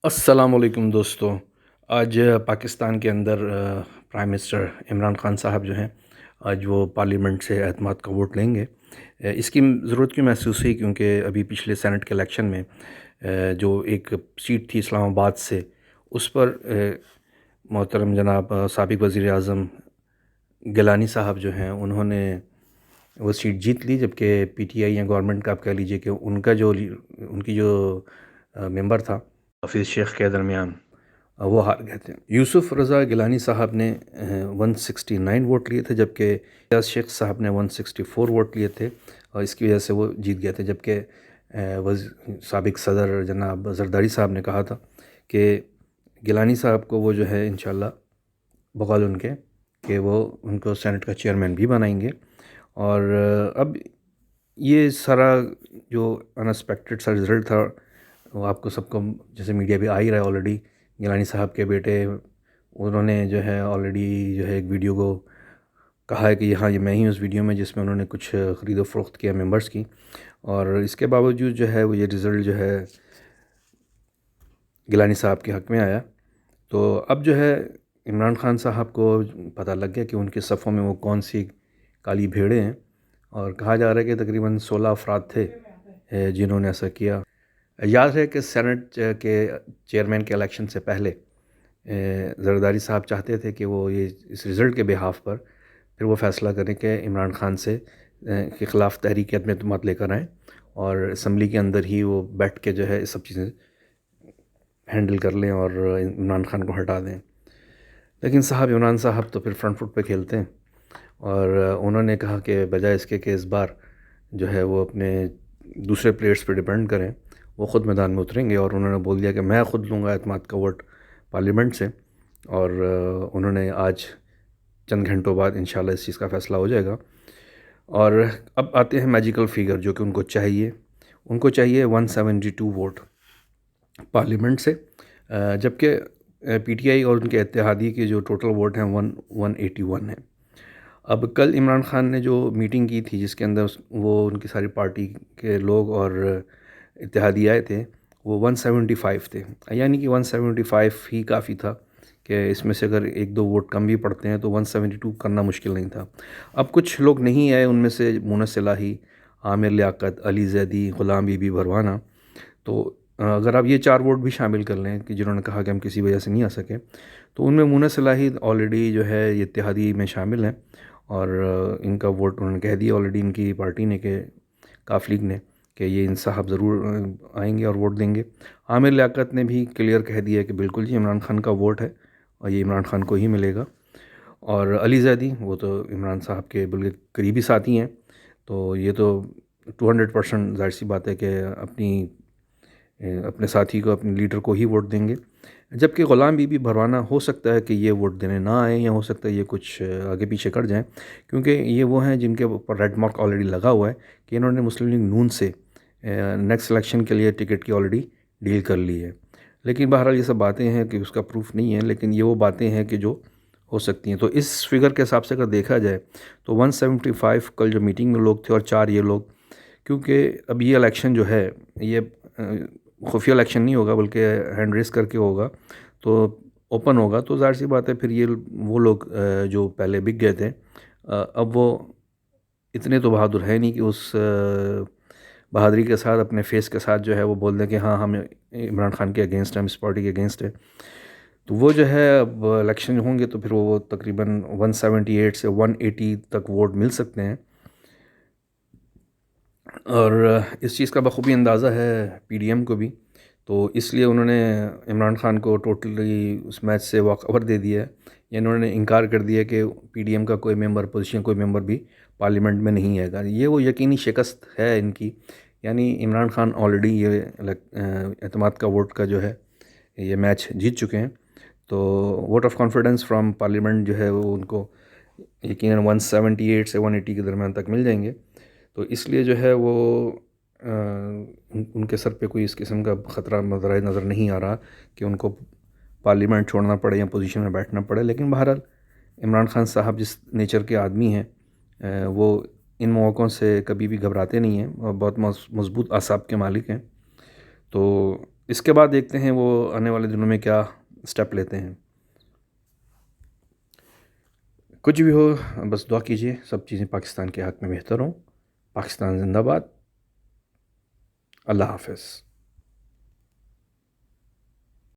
السلام علیکم دوستو. آج پاکستان کے اندر پرائم منسٹر عمران خان صاحب جو ہیں آج وہ پارلیمنٹ سے اعتماد کا ووٹ لیں گے. اس کی ضرورت کیوں محسوس ہوئی؟ کیونکہ ابھی پچھلے سینٹ کے الیکشن میں جو ایک سیٹ تھی اسلام آباد سے، اس پر محترم جناب سابق وزیر اعظم گیلانی صاحب جو ہیں انہوں نے وہ سیٹ جیت لی، جبکہ پی ٹی آئی یا گورنمنٹ کا آپ کہہ لیجئے کہ ان کی جو ممبر تھا حفیظ شیخ کے درمیان وہ ہار گئے تھے. یوسف رضا گیلانی صاحب نے 169 ووٹ لیے تھے، جبکہ ریاض شیخ صاحب نے 164 ووٹ لیے تھے اور اس کی وجہ سے وہ جیت گئے تھے. جبکہ سابق صدر جناب زرداری صاحب نے کہا تھا کہ گیلانی صاحب کو وہ جو ہے انشاءاللہ بقول ان کے کہ وہ ان کو سینٹ کا چیئرمین بھی بنائیں گے. اور اب یہ سارا جو انسپیکٹڈ سا رزلٹ تھا وہ آپ کو سب کو جیسے میڈیا بھی آ ہی رہا ہے آلریڈی. گیلانی صاحب کے بیٹے انہوں نے جو ہے آلریڈی جو ہے ایک ویڈیو کو کہا ہے کہ یہاں یہ میں ہی اس ویڈیو میں جس میں انہوں نے کچھ خرید و فروخت کیا ممبرز کی، اور اس کے باوجود جو ہے وہ یہ رزلٹ جو ہے گیلانی صاحب کے حق میں آیا. تو اب جو ہے عمران خان صاحب کو پتہ لگ گیا کہ ان کے صفوں میں وہ کون سی کالی بھیڑیں ہیں، اور کہا جا رہا ہے کہ تقریباً 16 افراد تھے جنہوں نے ایسا کیا. یاد ہے کہ سینٹ کے چیئرمین کے الیکشن سے پہلے زرداری صاحب چاہتے تھے کہ وہ یہ اس رزلٹ کے بہاف پر پھر وہ فیصلہ کریں کہ عمران خان سے کے خلاف تحریک عدم اعتماد لے کر آئیں، اور اسمبلی کے اندر ہی وہ بیٹھ کے جو ہے یہ سب چیزیں ہینڈل کر لیں اور عمران خان کو ہٹا دیں. لیکن عمران صاحب تو پھر فرنٹ فٹ پہ کھیلتے ہیں، اور انہوں نے کہا کہ بجائے اس کے کہ اس بار جو ہے وہ اپنے دوسرے پلیئرز پہ ڈیپینڈ کریں، وہ خود میدان میں اتریں گے. اور انہوں نے بول دیا کہ میں خود لوں گا اعتماد کا ووٹ پارلیمنٹ سے، اور انہوں نے آج چند گھنٹوں بعد انشاءاللہ اس چیز کا فیصلہ ہو جائے گا. اور اب آتے ہیں میجیکل فیگر جو کہ ان کو چاہیے 172 ووٹ پارلیمنٹ سے، جبکہ پی ٹی آئی اور ان کے اتحادی کے جو ٹوٹل ووٹ ہیں 181 ہیں. اب کل عمران خان نے جو میٹنگ کی تھی جس کے اندر وہ ان کی ساری پارٹی کے لوگ اور اتحادی آئے تھے، وہ 175 تھے، یعنی کہ 175 ہی کافی تھا کہ اس میں سے اگر ایک دو ووٹ کم بھی پڑتے ہیں تو 172 کرنا مشکل نہیں تھا. اب کچھ لوگ نہیں آئے، ان میں سے مونس الہی، عامر لیاقت، علی زیدی، غلام بی بی بھروانہ. تو اگر آپ یہ 4 ووٹ بھی شامل کر لیں کہ جنہوں نے کہا کہ ہم کسی وجہ سے نہیں آ سکے، تو ان میں مونس الہی آلریڈی جو ہے یہ اتحادی میں شامل ہیں، اور ان کا ووٹ انہوں نے کہہ دیا آلریڈی ان کی پارٹی نے کہ کاف لیگ نے کہ یہ ان صاحب ضرور آئیں گے اور ووٹ دیں گے. عامر لیاقت نے بھی کلیئر کہہ دیا کہ بالکل جی عمران خان کا ووٹ ہے اور یہ عمران خان کو ہی ملے گا. اور علی زیدی وہ تو عمران صاحب کے بلکہ قریبی ساتھی ہیں، تو یہ تو 200% ظاہر سی بات ہے کہ اپنے ساتھی کو، اپنے لیڈر کو ہی ووٹ دیں گے. جبکہ غلام بی بی بھروانہ ہو سکتا ہے کہ یہ ووٹ دینے نہ آئیں، یا ہو سکتا ہے یہ کچھ آگے پیچھے کر جائیں، کیونکہ یہ وہ ہیں جن کے اوپر ریڈ مارک آلریڈی لگا ہوا ہے کہ انہوں نے مسلم لیگ نون سے نیکسٹ الیکشن کے لیے ٹکٹ کی آلریڈی ڈیل کر لی ہے. لیکن بہرحال یہ سب باتیں ہیں کہ اس کا پروف نہیں ہے، لیکن یہ وہ باتیں ہیں کہ جو ہو سکتی ہیں. تو اس فگر کے حساب سے اگر دیکھا جائے تو 175 کل جو میٹنگ میں لوگ تھے اور 4 یہ لوگ، کیونکہ اب یہ الیکشن جو ہے یہ خفیہ الیکشن نہیں ہوگا بلکہ ہینڈ ریس کر کے ہوگا، تو اوپن ہوگا. تو ظاہر سی بات ہے پھر یہ وہ لوگ جو پہلے بک گئے تھے اب وہ اتنے تو بہادر ہے نہیں کہ اس بہادری کے ساتھ اپنے فیس کے ساتھ جو ہے وہ بول دیں کہ ہاں ہم عمران خان کے اگینسٹ ہیں، ہم اس پارٹی کے اگینسٹ ہیں. تو وہ جو ہے اب الیکشن ہوں گے تو پھر وہ تقریباً 178 سے 180 تک ووٹ مل سکتے ہیں. اور اس چیز کا بخوبی اندازہ ہے پی ڈی ایم کو بھی، تو اس لیے انہوں نے عمران خان کو ٹوٹلی اس میچ سے واک اوور دے دیا ہے. یا انہوں نے انکار کر دیا کہ پی ڈی ایم کا کوئی ممبر پوزیشن کوئی ممبر بھی پارلیمنٹ میں نہیں آئے گا. یہ وہ یقینی شکست ہے ان کی، یعنی عمران خان آلریڈی یہ اعتماد کا ووٹ کا جو ہے یہ میچ جیت چکے ہیں. تو vote of confidence from parliament جو ہے وہ ان کو یقیناً 178 سے 180 کے درمیان تک مل جائیں گے. تو اس لیے جو ہے وہ ان کے سر پہ کوئی اس قسم کا خطرہ نظر نہیں آ رہا کہ ان کو پارلیمنٹ چھوڑنا پڑے یا پوزیشن میں بیٹھنا پڑے. لیکن بہرحال عمران خان صاحب جس نیچر کے آدمی ہیں وہ ان موقعوں سے کبھی بھی گھبراتے نہیں ہیں اور بہت مضبوط اعصاب کے مالک ہیں. تو اس کے بعد دیکھتے ہیں وہ آنے والے دنوں میں کیا سٹیپ لیتے ہیں. کچھ بھی ہو بس دعا کیجیے سب چیزیں پاکستان کے حق میں بہتر ہوں. پاکستان زندہ باد. اللہ حافظ.